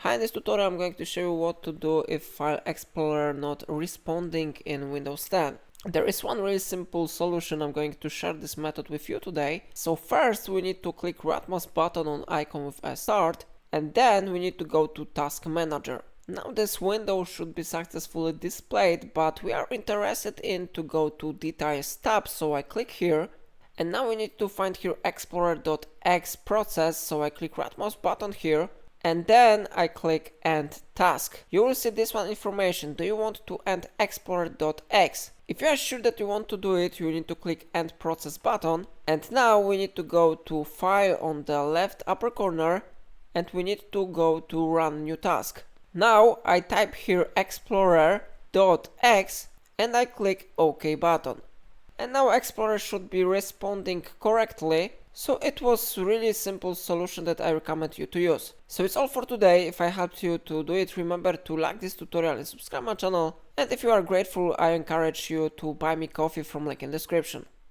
Hi, in this tutorial I'm going to show you what to do if File Explorer not responding in Windows 10. There is one really simple solution. I'm going to share this method with you today. So first we need to click right mouse button on icon with a start, and then we need to go to Task Manager. Now this window should be successfully displayed, but we are interested in to go to Details tab, so I click here. And now we need to find here explorer.exe process, so I click right mouse button here. And then I click End Task. You will see this one information. Do you want to end explorer.exe? If you are sure that you want to do it, you need to click End Process button. And now we need to go to File on the left upper corner, and we need to go to Run New Task. Now I type here explorer.exe and I click OK button. And now Explorer should be responding correctly. So it was really simple solution that I recommend you to use. So it's all for today. If I helped you to do it, remember to like this tutorial and subscribe my channel. And if you are grateful, I encourage you to buy me coffee from link in description.